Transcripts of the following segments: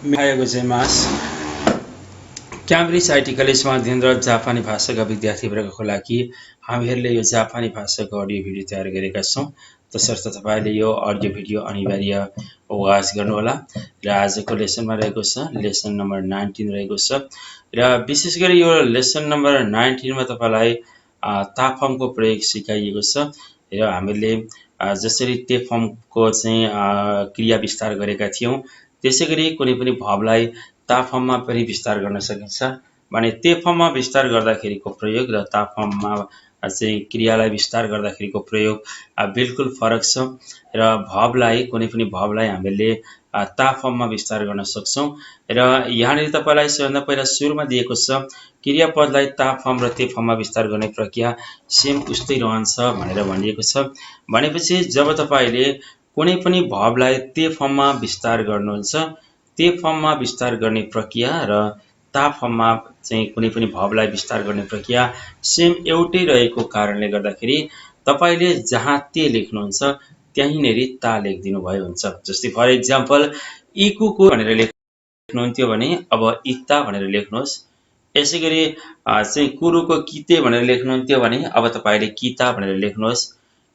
मिहाया गोजाइमास Cambridge IT कलेजमा अध्ययनरत जापानी भाषाका विद्यार्थीवर्गको लागि हामीहरूले यो जापानी भाषाको अडियो भिडियो तयार गरेका छौँ। तसर्थ तपाईँले यो अडियो भिडियो अनिवार्य वाच गर्नुहोला। र आजको लेसनमा रहेको छ लेसन नम्बर 19 रहेको छ र विशेष गरी यो लेसन नम्बर 19 मा तपाईँलाई ताफमको प्रयोग सिकाइएको छ र हामीले जसरी तेफमको चाहिँ क्रिया विस्तार गरेका थियौँ त्यसै गरी कुनै पनि भवलाई ताफममा पनि विस्तार गर्न सकिन्छ भने तेफममा विस्तार गर्दाखेरिको प्रयोग र ताफममा चाहिँ क्रियालाई विस्तार गर्दाखेरिको प्रयोग बिल्कुल फरक छ र भवलाई कुनै पनि भवलाई हामीले ताफममा विस्तार गर्न सक्छौं र यहाँनिर तपाईलाई सबैभन्दा पहिला सुरुमा दिएको छ क्रियापदलाई ताफम र तेफममा विस्तार गर्ने प्रक्रिया सेम उस्तै रहन्छ भनेर भनिएको छ। भनेपछि जब तपाईले कुनै पनि भवलाई तेफममा विस्तार गर्नुहुन्छ तेफममा विस्तार गर्ने प्रक्रिया र ताफममा चाहिँ कुनै पनि भवलाई विस्तार गर्ने प्रक्रिया सेम एउटै रहेको कारणले गर्दाखेरि तपाईले जहाँ ते लेख्नुहुन्छ त्यहीँनेरि ता लेखिदिनु भयो हुन्छ। जस्तै फर एक्जाम्पल इकुको भनेर लेख्नुहुन्थ्यो भने अब इत्ता भनेर लेख्नुहोस्। यसैगरी चाहिँ कुरुको किते भनेर लेख्नुहुन्थ्यो भने अब तपाईले किता भनेर लेख्नुहोस्।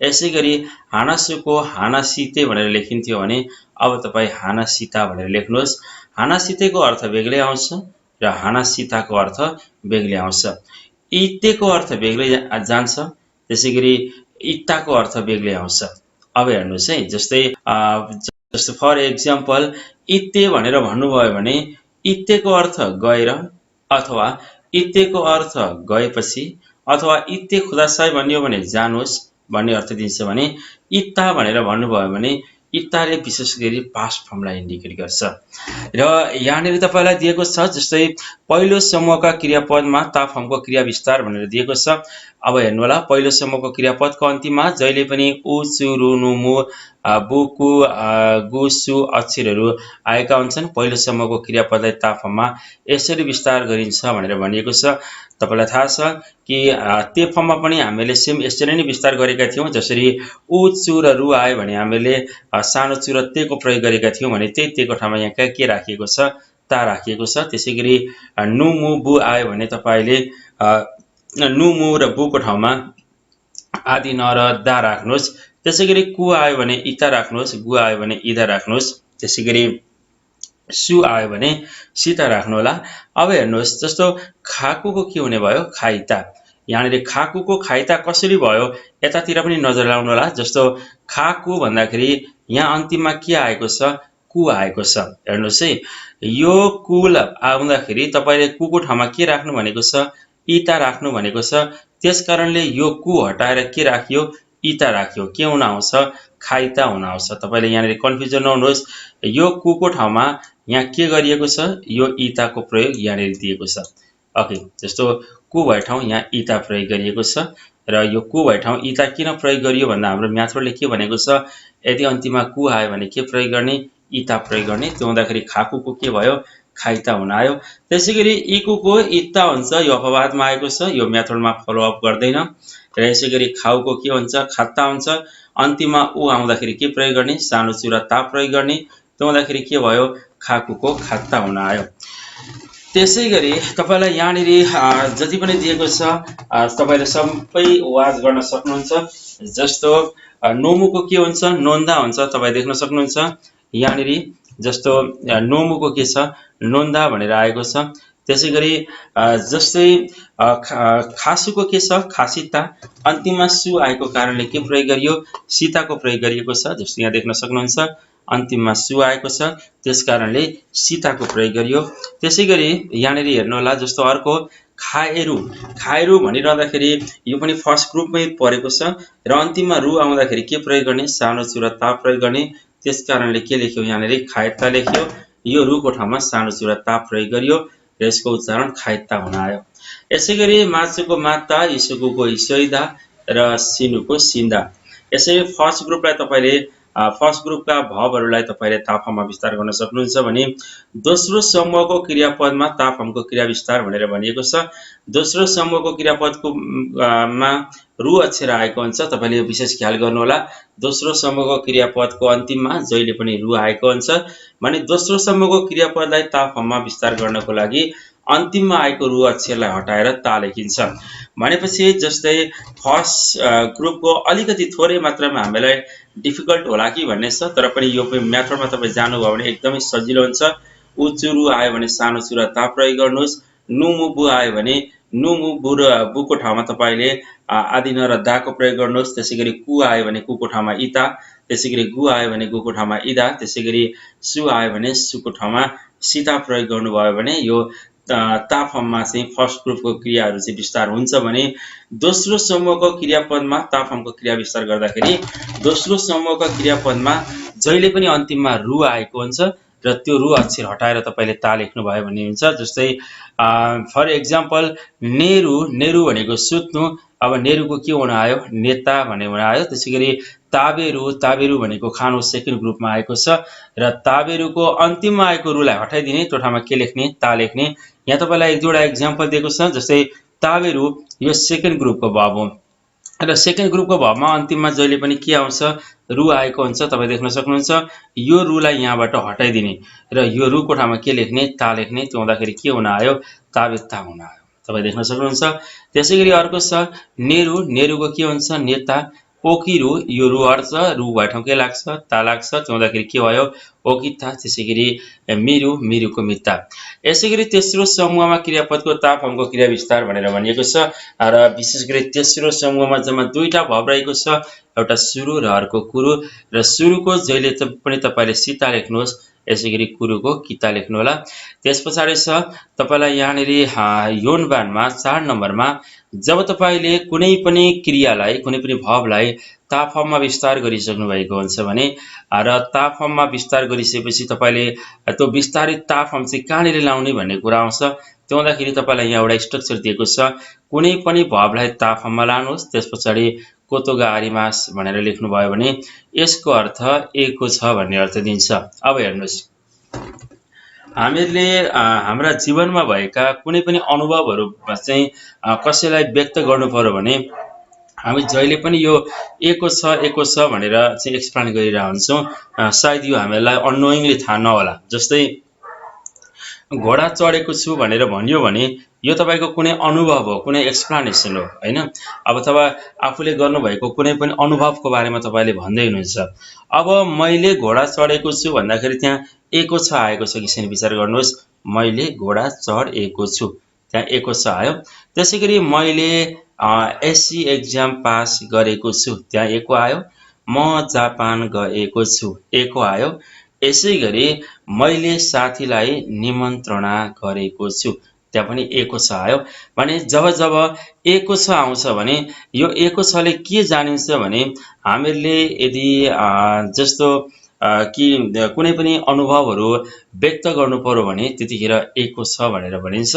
यसैगरी हानासुको हानासिते भनेर लेखिन्थ्यो भने अब तपाई हानासिता भनेर लेख्नुहोस्। हानासितेको अर्थ बेग्लै आउँछ र हानासिताको अर्थ बेग्लै आउँछ। इत्तेको अर्थ बेग्लै जान्छ, त्यसैगरी इत्ताको अर्थ बेग्लै आउँछ। अब हेर्नुस् है, जस्तै फर एक्जाम्पल इत्ते भनेर भन्नुभयो भने इत्तेको अर्थ गएर अथवा इत्तेको अर्थ गएपछि अथवा इत्ते खुदासाई भन्यो भने जानुहोस् भन्ने अर्थ दिन्छ भने इत्ता भनेर भन्नुभयो भने इत्ताले विशेष गरी पास्ट फर्मलाई इन्डिकेट गर्छ। र यहाँनिर तपाईलाई दिएको छ जस्तै पहिलो समूहका क्रियापदमा ताफमको क्रिया विस्तार भनेर दिएको छ। अब हेर्नु होला पहिलो समूहको क्रियापदको अन्तिममा जहिले पनि उ चु रु नु मु बुकु गु सु अक्षरहरू आएका हुन्छन्। पहिलो समूहको क्रियापदलाई ताफममा यसरी विस्तार गरिन्छ भनेर भनिएको छ। तपाईलाई थाहा छ कि तेफममा पनि हामीले सेम यसरी नै विस्तार गरेका थियौं। जसरी उ चु र रु आयो भने हामीले सानो चु र तेको प्रयोग गरेका थियौं भने त्यही तेको ठाउँमा यहाँ के राखिएको छ ता राखिएको छ। त्यसैगरी नु मु बु आयो भने तपाईले नु मु र बुको ठाउँमा आदि न र दा राख्नुहोस्। त्यसैगरी कु आयो भने इता राख्नुहोस्, गु आयो भने इदा राख्नुहोस्, त्यसैगरी सु आयो भने सीता राख्नु होला। अब हेर्नुहोस् जस्तो खाकुको के हुने भयो खाइता। यहाँनिर खाकुको खाइता कसरी भयो यतातिर पनि नजर लाउनु होला। जस्तो खाकु भन्दाखेरि यहाँ अन्तिममा के आएको छ कु आएको छ। हेर्नुहोस् है, यो कुल आउँदाखेरि तपाईले कुको ठाउँमा के राख्नु भनेको छ इता राख्नु भनेको छ। त्यसकारणले यो कु हटाएर के राखियो इता राखियो। के हुन आउँछ खाइता हुन आउँछ। तपाईले यहाँनिर कन्फ्युजन नहुनुहोस्। यो कुको ठाउँमा यहाँ के गरिएको छ यो इताको प्रयोग यहाँनिर दिएको छ। ओके, जस्तो कु भए ठाउँ यहाँ इता प्रयोग गरिएको छ र यो कु भए ठाउँ इता किन प्रयोग गरियो भन्दा हाम्रो म्याथले के भनेको छ यदि अन्तिममा कु आयो भने के प्रयोग गर्ने इता प्रयोग गर्ने। त्यो हुँदाखेरि खाकुको के भयो खाइता हुन आयो। त्यसैगरी इकुको इत्ता हुन्छ, यो अपवादमा आएको छ, यो मेथडमा फलोअप गर्दैन। र यसैगरी खाउको के हुन्छ खात्ता हुन्छ। अन्तिममा उ आउँदाखेरि के प्रयोग गर्ने सानो चु र ता प्रयोग गर्ने। त्यो हुँदाखेरि के भयो खाकुको खात्ता हुन आयो। त्यसैगरी तपाईलाई यहाँनिर जति पनि दिएको छ तपाईले सबै वाच गर्न सक्नुहुन्छ। जस्तो नोमुको के हुन्छ नोन्दा हुन्छ, तपाई देख्न सक्नुहुन्छ यहाँनिर। जस्तो नोमुको के छ नोन्दा भनेर आएको छ। त्यसैगरी जस्तै खासुको के छ खासिता। अन्तिममा सु आएको कारणले के प्रयोग गरियो सीताको प्रयोग गरिएको छ। जस्तो यहाँ देख्न सक्नुहुन्छ अन्तिममा सु आएको छ त्यसकारणले सीताको प्रयोग गरियो। त्यसैगरी यहाँनिर हेर्नु होला जस्तो अर्को खाएरु। खाएरु भनिरहँदाखेरि यो पनि फर्स्ट ग्रुपमै परेको छ र अन्तिममा रु आउँदाखेरि के प्रयोग गर्ने सानो चु र ता प्रयोग गर्ने। त्यसकारणले के लेख्यो यहाँनिर खाएता लेख्यो। यो रुको ठाउँमा सानो चु र ता प्रयोग गरियो र यसको उच्चारण खाएता हुन आयो। यसैगरी माचुको माता, इसुकुको इसैदा र सिनुको सिन्दा। यसरी फर्स्ट ग्रुपलाई तपाईले फर्स्ट ग्रुपका भवहरूलाई तपाईले ताफाममा विस्तार गर्न सक्नुहुन्छ भने दोस्रो समूहको क्रियापदमा ताफामको क्रिया विस्तार भनेर भनिएको छ। दोस्रो समूहको क्रियापदको मा रु अक्षर आएको हुन्छ। तपाईले यो विशेष ख्याल गर्नुहोला। दोस्रो समूहको क्रियापदको अन्तिममा जहिले पनि रु आएको हुन्छ भने दोस्रो समूहको क्रियापदलाई ताफाममा विस्तार गर्नको लागि अन्तिममा आएको रु अक्षरलाई हटाएर ता लेखिन्छ। भनेपछि जस्तै फर्स्ट ग्रुपको अलिकति थोरै मात्रामा हामीलाई डिफिकल्ट होला कि भन्ने छ, तर पनि यो मेथडमा तपाईँ जानुभयो भने एकदमै सजिलो हुन्छ। उ चुरु आयो भने सानो चुरा ता प्रयोग गर्नुहोस्। नु मु बु आयो भने नु मु बु र बुको ठाउँमा तपाईँले आदि न र दाको प्रयोग गर्नुहोस्। त्यसै गरी कु आयो भने कुको ठाउँमा इता, त्यसै गरी गु आयो भने गुको ठाउँमा इदा, त्यसै गरी सु आयो भने सुको ठाउँमा सीता प्रयोग गर्नुभयो भने यो ताफाममा चाहिँ फर्स्ट ग्रुपको क्रियाहरू चाहिँ विस्तार हुन्छ भने दोस्रो समूहको क्रियापदमा ताफामको क्रिया विस्तार गर्दाखेरि दोस्रो समूहको क्रियापदमा जहिले पनि अन्तिममा रु आएको हुन्छ र त्यो रु अक्षर हटाएर तपाईले ता लेख्नु भयो भन्ने हुन्छ। जस्तै फर एक्जाम्पल नेहरू, नेहरू भनेको सुत्नु, अब नेहरूको के हुन आयो नेता भन्ने हुन आयो। त्यसैगरी ताबेरू, ताबेरू भनेको खानु सेकेन्ड ग्रुपमा आएको छ र ताबेरूको अन्तिममा आएको रुलाई हटाइदिने, त्यो ठाउँमा के लेख्ने ता लेख्ने। यहाँ तपाईलाई एक दुईवटा एक्जाम्पल दिएको छ। जस्तै ताबेरू यो सेकेन्ड ग्रुपको भव हो र सेकेन्ड ग्रुपको भवमा अन्तिममा जहिले पनि के आउँछ रु आएको हुन्छ। तपाईँ देख्न सक्नुहुन्छ। यो रुलाई यहाँबाट हटाइदिने र यो रुको ठाउँमा के लेख्ने ता लेख्ने, त्यो हुँदाखेरि के हुन आयो ताबेता हुन आयो। तपाईँ देख्न सक्नुहुन्छ। त्यसै गरी अर्को छ नेहरू, नेहरूको के हुन्छ नेता। ओकिरु, यो रु हट्छ, रु भए ठाउँ के लाग्छ ता लाग्छ, त्यो हुँदाखेरि के भयो ओकिता। त्यसै गरी मिरु, मिरुको मिता। यसै गरी तेस्रो समूहमा क्रियापदको ताफामको क्रिया विस्तार भनेर भनिएको छ र विशेष गरी तेस्रो समूहमा जम्मा दुईटा भव रहेको छ, एउटा सुरु र अर्को कुरु। र सुरुको जहिले पनि तपाईले सीता लेख्नुहोस्, यसै गरी कुरुको किता लेख्नु होला। त्यस पछाडि छ तपाईलाई यहाँनेरि योनबानमा 4 नम्बरमा जब तपाईले कुनै पनि क्रियालाई कुनै पनि भवलाई ताफाममा विस्तार गरिसक्नु भएको हुन्छ भने र ताफाममा विस्तार गरिसकेपछि तपाईले त्यो विस्तारित ताफाम चाहिँ कहाँनिर लाउने भन्ने कुरा आउँछ। त्यो हुँदाखेरि तपाईलाई यहाँ एउटा स्ट्रक्चर दिएको छ। कुनै पनि भवलाई ताफाममा लानुहोस्, त्यस पछाडि कोतोगा आरिमास भनेर लेख्नुभयो भने यसको अर्थ एको छ भन्ने अर्थ दिन्छ। अब हेर्नुहोस्, हामीहरूले हाम्रा जीवनमा भएका कुनै पनि अनुभवहरू चाहिँ कसैलाई व्यक्त गर्नु पर्यो भने हामी जहिले पनि यो एको छ भनेर चाहिँ एक्सप्लेन गरिरहन्छौँ। सायद यो हामीलाई अननोइङली थाहा नहोला। जस्तै घोडा चढेको छु भनेर भनियो भने यो तपाईको कुनै अनुभव हो, कुनै एक्सप्लेनेसन हो हैन। अब तपाईँ आफूले गर्नुभएको कुनै पनि अनुभवको बारेमा तपाईले भन्दै हुनुहुन्छ। अब मैले घोडा चढेको छु भन्दाखेरि त्यहाँ एको छ आएको छ कि छैन विचार गर्नुहोस्। मैले घोडा चढेको छु, त्यहाँ एको छ आयो। त्यसै गरी मैले एससी एक्जाम पास गरेको छु, त्यहाँ एको आयो। म जापान गएको छु, एको आयो। यसै गरी मैले साथीलाई निमन्त्रणा गरेको छु, त्यहाँ पनि एको छ आयो। भने जब जब एको छ आउँछ भने यो एको छले के जानिन्छ भने हामीहरूले यदि जस्तो कि कुनै पनि अनुभवहरू व्यक्त गर्नु पर्यो भने त्यतिखेर एको छ भनेर भनिन्छ।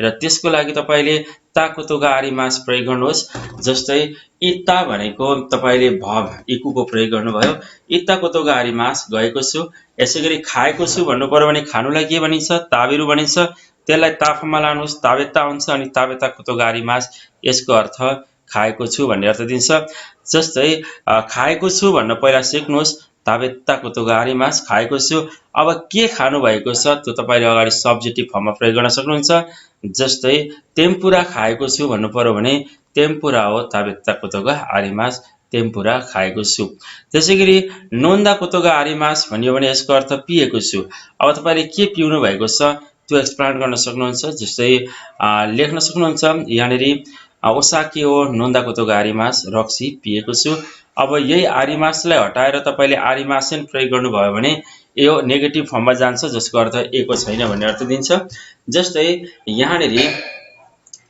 र त्यसको लागि तपाईले ताकोतोगा आरिमास प्रयोग गर्नुहोस्। जस्तै इता भनेको तपाईले भव इकुको प्रयोग गर्नुभयो। इता कोतोगा आरिमास गएको छु। यसै गरी खाएको छु भन्नु पर्यो भने खानुलाई के भनिन्छ ताबेरु भनिन्छ। त्यसलाई ताफाममा लानुहोस्, ताबेता हुन्छ अनि ताबेता कोतोगा आरिमास, यसको अर्थ खाएको छु भन्ने अर्थ दिन्छ। जस्तै खाएको छु भन्न पहिला सिक्नुहोस्, ताबेता कोतोगा आरिमास खाएको छु। अब के खानु भएको छ त्यो तपाईले अगाडि सब्जेक्टिभ फर्ममा प्रयोग गर्न सक्नुहुन्छ। जस्तै टेम्पुरा खाएको छु भन्नु पर्यो भने टेम्पुरा हो ताबेता कोतोगा आरिमास, टेम्पुरा खाएको छु। त्यसै गरी नोन्दा कोतोगा आरिमास भनियो भने यसको अर्थ पिएको छु। अब तपाईले के पिउनु भएको छ त्यो एक्सप्लेन गर्न सक्नुहुन्छ। जस्तै लेख्न सक्नुहुन्छ यहाँनेरि ओसाके हो नोन्दा कोतोगा आरिमास, रक्सी पिएको छु। अब यही आरिमासलाई हटाएर तपाईले आरिमासेन प्रयोग गर्नुभयो भने यो नेगेटिभ फर्ममा जान्छ, जसको अर्थ एको छैन भन्ने अर्थ दिन्छ। जस्तै यहाँनेरि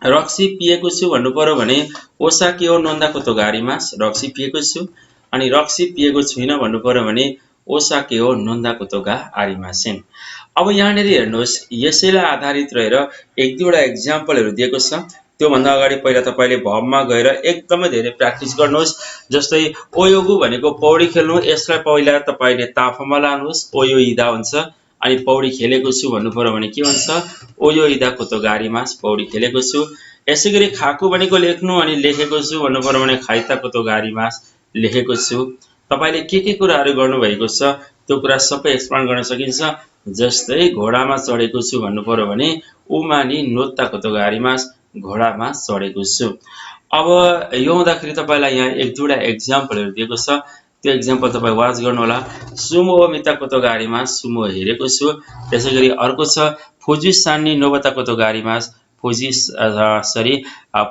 रक्सी पिएको छु भन्नु पर्यो भने ओसाके हो नोन्दा कोतोगा आरिमास, रक्सी पिएको छु। अनि रक्सी पिएको छुइनँ भन्नु पर्यो भने ओसाके हो नोन्दा कोतोगा आरिमासेन। अब यहाँनेरि हेर्नुहोस्, यसैलाई आधारित रहेर एक दुईवटा एक्जाम्पलहरू दिएको छ। त्योभन्दा अगाडि पहिला तपाईले भबमा गएर एकदमै धेरै प्र्याक्टिस गर्नुहोस्। जस्तै ओयोगु भनेको पौडी खेल्नु, यसलाई पहिला तपाईले ताफामा लानुहोस्, ओयो इदा हुन्छ। अनि पौडी खेलेको छु भन्नु पर्यो भने के हुन्छ, ओयो इदा कोतोगारिमास, पौडी खेलेको छु। यसैगरी खाकु भनेको लेख्नु अनि लेखेको छु भन्नु पर्यो भने खाइता कोतोगारिमास, लेखेको छु। तपाईले के कुराहरू गर्नुभएको छ त्यो कुरा सबै एक्सप्लेन गर्न सकिन्छ। जस्तै घोडामा चढेको छु भन्नु पर्यो भने उमानी नोत्ता कोतोगारिमास, घोडामा चढेको छु। अब यो हुँदाखेरि तपाईलाई यहाँ एक दुईवटा एक्जाम्पलहरू दिएको छ, त्यो एक्जाम्पल तपाई वाच गर्नु होला। सुमो मिता कोतोगारिमास, सुमो हेरेको छु। त्यसैगरी अर्को छ फुजिसानी नोबता कोतोगारिमास,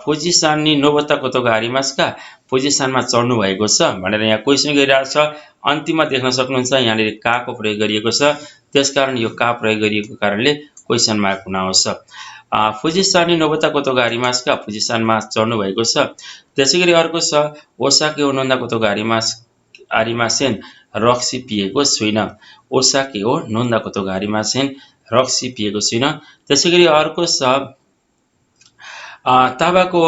फुजिसानी नोबता कोतोगारिमासका, फुजिसानमा चढ्नु भएको छ भनेर यहाँ क्वेशन गरिरहेको छ। अन्तिममा देख्न सक्नुहुन्छ यहाँनिर काको प्रयोग गरिएको छ, त्यसकारण यो का प्रयोग गरिएको कारणले क्वेशन मार्क हुन आउँछ। फुजिसानी नोबता कोतोगारिमासका, फुजिसानमा चढ्नु भएको छ। त्यसैगरी अर्को छ ओसाके ओ नोन्दा कोतोगारिमास आरिमासेन, रक्सी पिएको छुइन। ओसाके ओ नोन्दा कोतोगारिमासेन, रक्सी पिएको छुइन। त्यसैगरी अर्को छ ताबाको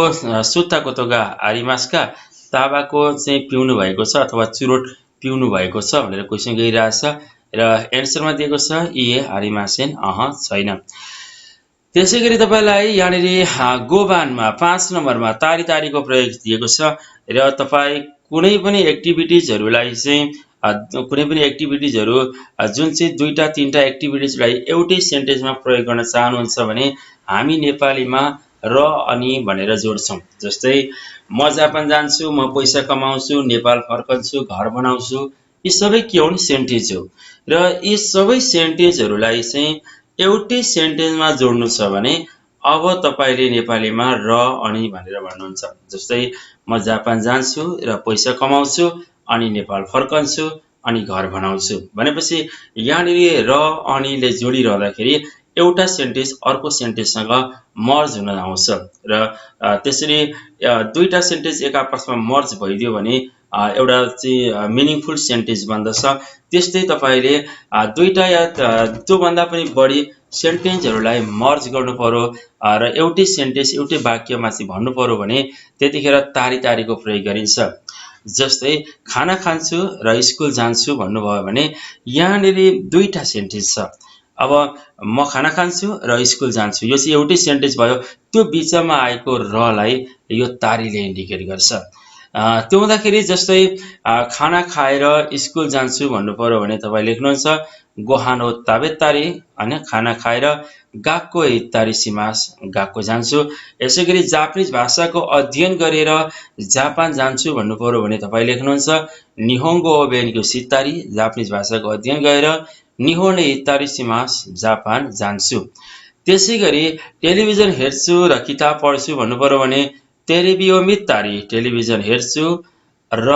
सुत्ता कोतोगा आरिमासका, ताबाको चाहिँ पिउनु भएको छ अथवा चुरोट पिउनु भएको छ भनेर क्वेशन गरिरहेछ र एन्सरमा दिएको छ इए आरिमासेन, छैन। त्यसैगरी तपाईलाई यहाँनिर गोबानमा 5 नम्बरमा तारी तारीको प्रयोग दिएको छ र तपाई कुनै पनि एक्टिभिटिजहरुलाई चाहिँ कुनै पनि एक्टिभिटिजहरु जुन चाहिँ दुईटा तीनटा एक्टिभिटिजलाई एउटै सेन्टेन्समा प्रयोग गर्न चाहनुहुन्छ भने हामी नेपालीमा र अनि भनेर जोड्छौं। जस्तै म जापान जान्छु, म पैसा कमाउँछु, नेपाल फर्कन्छु, घर बनाउँछु, यी सबै के हुन्, सेन्टेन्स हो। र यी सबै सेन्टेन्सहरुलाई चाहिँ एउटै सेन्टेन्समा जोड्नु छ भने अब तपाईले नेपालीमा र अनि भनेर भन्नुहुन्छ। जस्तै म जापान जान्छु र पैसा कमाउँछु अनि नेपाल फर्कन्छु अनि घर बनाउँछु भनेपछि यहाँनिर र अनिले जोडिरहँदाखेरि एउटा सेन्टेन्स अर्को सेन्टेन्ससँग मर्ज हुन आउँछ र त्यसरी दुईटा सेन्टेन्स एक आपसमा मर्ज भइदियो भने एउटा चाहिँ मिनिङफुल सेन्टेन्स बन्दछ। त्यस्तै तपाईले दुईटा या त्यो भन्दा पनि बढी सेन्टेन्सहरुलाई मर्ज गर्नु पर्यो र एउटै सेन्टेन्स एउटै वाक्यमा चाहिँ भन्नु पर्यो भने त्यतिखेर तारी तारीको प्रयोग गरिन्छ। जस्तै खाना खान्छु र स्कुल जान्छु भन्नुभयो भने यहाँनिर दुईटा सेन्टेन्स छ। अब म खाना खान्छु र स्कुल जान्छु यो चाहिँ एउटै सेन्टेन्स भयो, त्यो बीचमा आएको रलाई यो तारीले इन्डिकेट गर्छ। त्यो हुँदाखेरि जस्तै खाना खाएर स्कुल जान्छु भन्नु पर्यो भने तपाई लेख्नुहुन्छ गोहानो ताबेतारी, हैन, खाना खाएर गाक्को इत्तारी सिमास, गाक्को जान्छु। यसैगरी जापानिज भाषाको अध्ययन गरेर जापान जान्छु भन्नु पर्यो भने तपाई लेख्नुहुन्छ निहोंगो ओ बेन्क्यो सित्तारी, जापानिज भाषाको अध्ययन गरेर निहोने इत्तारी सिमास, जापान जान्छु। त्यसैगरी टेलिभिजन हेर्छु र किताब पढ्छु भन्नु पर्यो भने टेलिभियो मित्तारी, टेलिभिजन हेर्छु र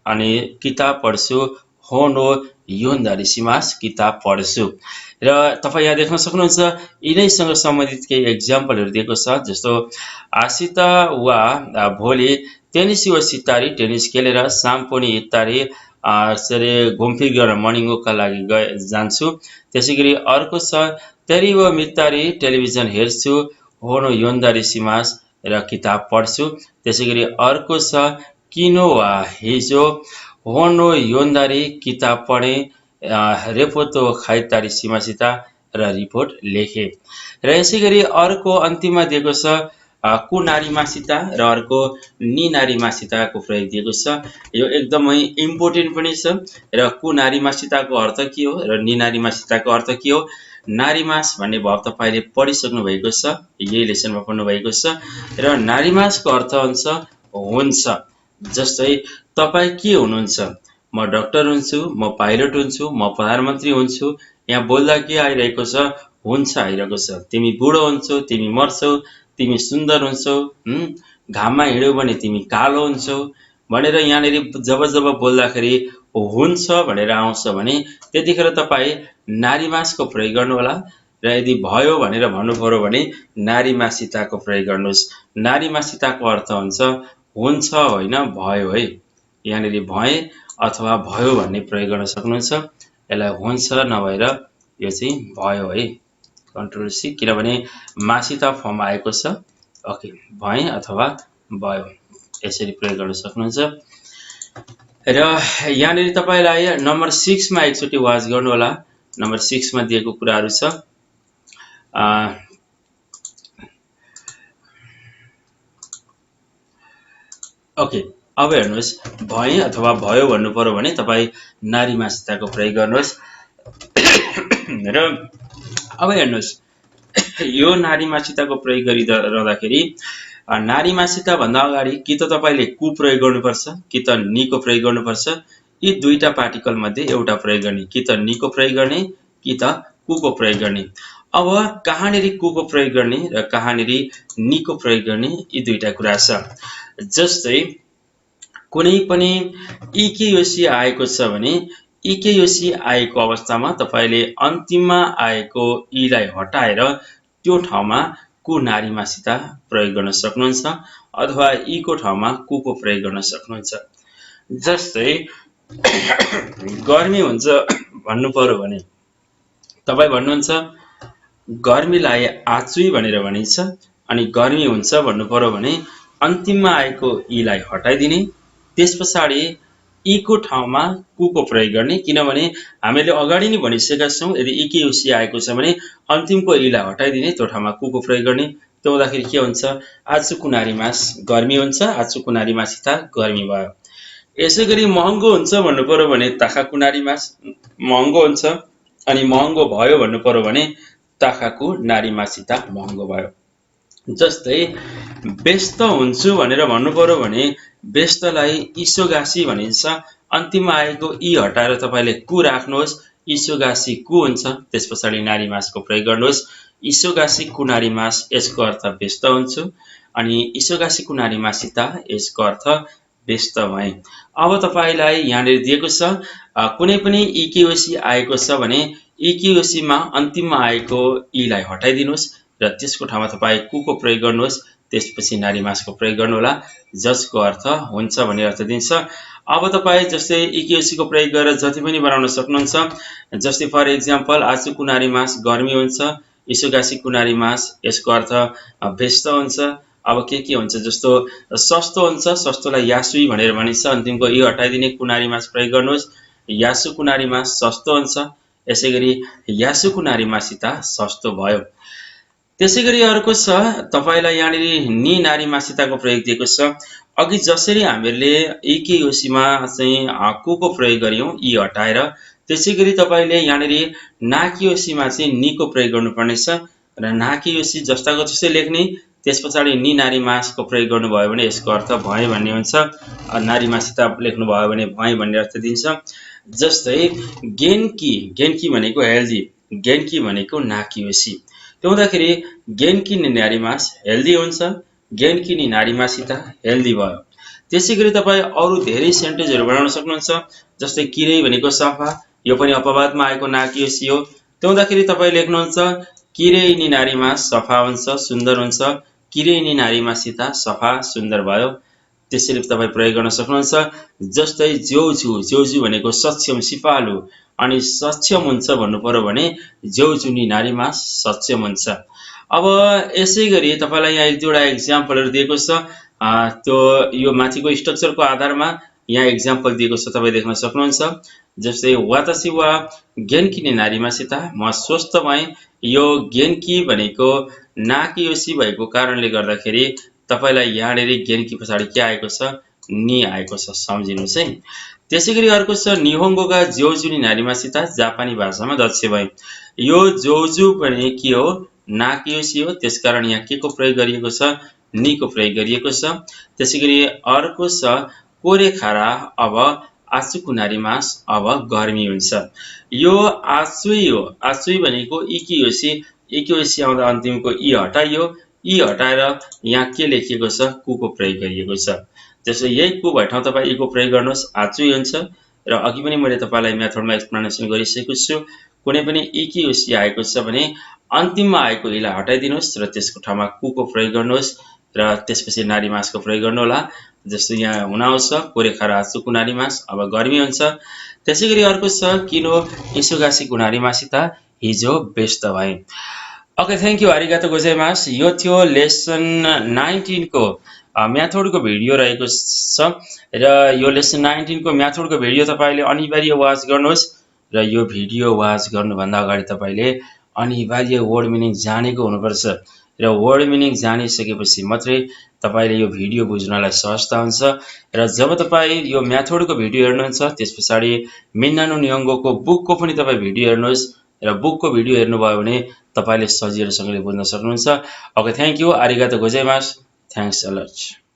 अनि किताब पढ्छु, होनो योन्दारी सिमास, किताब पढ्छु। र तपाई यहाँ देख्न सक्नुहुन्छ यिनैसँग सम्बन्धित केही एक्जाम्पलहरु दिएको छ। जस्तो आसिता वा भोलि टेनिसी वा सितारी, टेनिस खेलेर साम्पोनी इत्तारी सरे घुमफिर गरेर मर्निङ वकका लागि जान्छु। त्यसैगरी अर्को छ तेरिवो मित्तारी, टेलिभिजन हेर्छु, होनो योन्दारी सिमास र किताब पढ्छु। त्यसैगरी अर्को छ किनोवा हिजो, होनो योन्दारी, किताब पढे, रेपोतो खाइतारी सीमासिता र रिपोर्ट लेखे। र यसैगरी अर्को अन्तिममा दिएको छ कुनारीमासिता र अर्को निनारीमासिताको प्रयोग दिएको छ। यो एकदमै इम्पोर्टेन्ट पनि छ। र कुनारीमासिताको अर्थ के हो र निनारीमासिताको अर्थ के हो? नारीमास भन्ने भाव तपाईले पढिसक्नु भएको छ, यही लेसनमा पढ्नु भएको छ। र नारीमासको अर्थ हुन्छ। जस्तै तपाई के हुनुहुन्छ? म डाक्टर हुन्छु, म पाइलट हुन्छु, म प्रधानमन्त्री हुन्छु। यहाँ बोल्दा के आइरहेको छ? हुन्छ आइरहेको छ। तिमी बुढो हुन्छौ, तिमी मर्छौ, तिमी सुन्दर हुन्छौ, घाममा हिँड्यौ भने तिमी कालो हुन्छौ भनेर यहाँनिर जब जब बोल्दाखेरि हुन्छ भनेर आउँछ भने त्यतिखेर तपाई नारीमासको प्रयोग गर्नु होला। र यदि भयो भनेर भन्नु पर्यो भने नारीमासिताको प्रयोग गर्नुस्। नारीमासिताको अर्थ हुन्छ होइन भयो है। यहाँनिर भए अथवा भयो भन्ने प्रयोग गर्न सक्नुहुन्छ। यसलाई हुन्छ नभएर यो चाहिँ भयो है। कन्ट्रोल सी, किनभने मासिता फर्म आएको छ ओके, भएँ अथवा भयो, यसरी प्रयोग गर्न सक्नुहुन्छ। र यहाँनिर तपाईँलाई नम्बर 6 मा एकचोटि वाच गर्नुहोला। नम्बर 6 मा दिएको कुराहरू छ। ओके, अब हेर्नुहोस्, भएँ अथवा भयो भन्नु पर्यो भने तपाईँ नारीमासिताको प्रयोग गर्नुहोस्। र अब हेर्नुहोस्, यो नारीमासिताको प्रयोग गरिरहँदाखेरि नारीमासिता भन्दा अगाडि कि त तपाईँले कु प्रयोग गर्नुपर्छ कि त निको प्रयोग गर्नुपर्छ। यी दुईटा पार्टिकल मध्ये एउटा प्रयोग गर्ने, कि त निको प्रयोग गर्ने कि त कुको प्रयोग गर्ने। अब कहाँनिर कुको प्रयोग गर्ने र कहाँनिर निको प्रयोग गर्ने, यी दुईटा कुरा छ। जस्तै कुनै पनि इकेयोसी आएको छ भने इकेयोसी आएको अवस्थामा तपाईले अन्तिममा आएको ईलाई हटाएर त्यो ठाउँमा कु नारीमासिता प्रयोग गर्न सक्नुहुन्छ अथवा ईको ठाउँमा कुको प्रयोग गर्न सक्नुहुन्छ। जस्तै गर्मी हुन्छ भन्नु पर्यो भने तपाईँ भन्नुहुन्छ गर्मीलाई आचुई भनेर भनिन्छ, अनि गर्मी हुन्छ भन्नु पर्यो भने अन्तिममा आएको ईलाई हटाइदिने, त्यस पछाडि ईको ठाउँमा कुको प्रयोग गर्ने। किनभने हामीले अगाडि नै भनिसकेका छौँ, यदि इकेयोसी आएको छ भने अन्तिमको ईलाई हटाइदिने, त्यो ठाउँमा कुको प्रयोग गर्ने। त्यो हुँदाखेरि के हुन्छ, आचु कुनारीमास गर्मी हुन्छ, आचु कुनारीमासिता गर्मी भयो। यसै गरी महँगो हुन्छ भन्नु पर्यो भने ताखा कुनारीमास महँगो हुन्छ, अनि महँगो भयो भन्नु पर्यो भने ताखाको नारीमासिता महँगो भयो। जस्तै व्यस्त हुन्छु भनेर भन्नु पर्यो भने व्यस्तलाई इसोगासी भनिन्छ। अन्तिममा आएको ई हटाएर तपाईँले कु राख्नुहोस्, इसोगासी कु हुन्छ, त्यस पछाडि नारीमासको प्रयोग गर्नुहोस्। इसोगासी कुनारीमास, यसको अर्थ व्यस्त हुन्छु, अनि इसोगासी कुनारीमासिता, यसको अर्थ व्यस्त भएँ। अब तपाईलाई यहाँनिर दिएको छ कुनै पनि इकेओसी आएको छ भने इकेओसीमा अन्तिममा आएको ईलाई हटाइदिनुहोस् र त्यसको ठाउँमा तपाईँ कुको प्रयोग गर्नुहोस्, त्यसपछि नारीमासको प्रयोग गर्नुहोला, जसको अर्थ हुन्छ भन्ने अर्थ दिन्छ। अब तपाईँ जस्तै इकेओसीको प्रयोग गरेर जति पनि बनाउन सक्नुहुन्छ। जस्तै फर इक्जाम्पल आचु कुनारीमास गर्मी हुन्छ, इसोगासी कुनारीमास यसको अर्थ व्यस्त हुन्छ। अब के हुन्छ, जस्तो सस्तो हुन्छ, सस्तोलाई यासुई भनेर भनिन्छ, अन्तिमको ई हटाइदिने, कुनारीमास प्रयोग गर्नुहोस्। यासु कुनारीमास सस्तो हुन्छ, यसै गरी यासु कुनारीमासिता सस्तो भयो। त्यसै गरी अर्को छ तपाईलाई यहाँनिर नि नारीमासिताको प्रयोग दिएको छ। अघि जसरी हामीले इकेयोसीमा चाहिँ कुको प्रयोग गर्यौं ई हटाएर, त्यसै गरी तपाईले यहाँनिर नाकियोसीमा चाहिँ निको प्रयोग गर्नुपर्नेछ र नाकियोसी जस्ताको जस्तै लेख्ने, त्यस पछाडि नि नारीमासको प्रयोग गर्नुभयो भने यसको अर्थ भएँ भन्ने हुन्छ। नारीमासिता लेख्नुभयो भने भएँ भन्ने अर्थ दिन्छ। जस्तै गेन्की, गेन्की भनेको हेल्दी, गेन्की भनेको नाकियोसी। त्यो हुँदाखेरि गेन्की नि नारीमास हेल्दी हुन्छ, गेन्की नि नारीमासिता हेल्दी भयो। त्यसै गरी तपाईँ अरू धेरै सेन्टेन्सहरू बनाउन सक्नुहुन्छ। जस्तै किरै भनेको सफा, यो पनि अपवादमा आएको नाकियोसी हो। त्यो हुँदाखेरि तपाईँ लेख्नुहुन्छ किरै नि नारीमास सफा हुन्छ, सुन्दर हुन्छ, किरै नि नारीमासिता सफा सुन्दर भयो। त्यसरी तपाईँ प्रयोग गर्न सक्नुहुन्छ। जस्तै ज्योजु, ज्योजु भनेको सक्षम सिपालु, अनि सक्षम हुन्छ भन्नु पर्यो भने ज्योजु नि नारीमास सक्षम हुन्छ। अब यसै गरी तपाईलाई यहाँ एक दुईवटा एक्जाम्पलहरू दिएको छ। त्यो यो माथिको स्ट्रक्चरको आधारमा यहाँ एक्जाम्पल दिएको छ, तपाईँ देख्न सक्नुहुन्छ। जस्तै वातासी वा गेन्की नि नारीमासिता, म स्वस्थ भएँ। यो गेन्की भनेको नाकियोसी भएको कारणले गर्दाखेरि तपाईलाई यहाँनिर गेन्की पछाडि के आएको छ, नि आएको छ, सम्झिनुहोस् है। त्यसै गरी अर्को छ निहोङ्गोका ज्योजु नि नारीमासिता, जापानी भाषामा दक्ष भए। यो जोजु भने के हो, नाकियोसी हो, त्यसकारण यहाँ के को प्रयोग गरिएको छ, नि को प्रयोग गरिएको छ। त्यसै गरी अर्को छ कोरेखारा, अब आचु कुनारीमास, अब गर्मी हुन्छ। यो आचुई हो, आचुई भनेको इकियोसी, इकियोसी आउँदा अन्तिमको ई हटाइयो, ई हटाएर यहाँ के लेखिएको छ, कुको प्रयोग गरिएको छ। त्यसो यही कु भए ठाउँ तपाईँ ईको प्रयोग गर्नुहोस्, आचुई हुन्छ। र अघि पनि मैले तपाईँलाई मेथडमा एक्सप्लेनेसन गरिसकेको छु। कुनै पनि इकियोसी आएको छ भने अन्तिममा आएको ईलाई हटाइदिनुहोस् र त्यसको ठाउँमा कुको प्रयोग गर्नुहोस् र त्यसपछि नारीमासको प्रयोग गर्नुहोला। जस्तो यहाँ हुन आउँछ कोरेखारा आचु कुनारीमास, अब गर्मी हुन्छ। त्यसै गरी अर्को छ किनो इसोगासी कुनारीमासिता, हिजो व्यस्त भए। ओके, थ्याङ्क यू, आरिगातो गोजाइमास। यो थियो लेसन 19 को म्याथडको भिडियो रहेको छ र यो लेसन 19 को म्याथडको भिडियो तपाईँले अनिवार्य वाच गर्नुहोस् र यो भिडियो वाच गर्नुभन्दा अगाडि तपाईँले अनिवार्य वर्ड मिनिङ जानेको हुनुपर्छ र वर्ड मिनिङ जानिसकेपछि मात्रै तपाईँले यो भिडियो बुझ्नलाई सहजता हुन्छ र जब तपाईँ यो म्याथडको भिडियो हेर्नुहुन्छ त्यस पछाडि मिन्नानो नियङ्गोको बुकको पनि तपाईँ भिडियो हेर्नुहोस् र बुकको भिडियो हेर्नुभयो भने तपाईँले सजिलोसँगले बुझ्न सक्नुहुन्छ। ओके, थ्याङ्क यू, आरिगातो गोजाइमास, थ्याङ्क्स अलर्ट।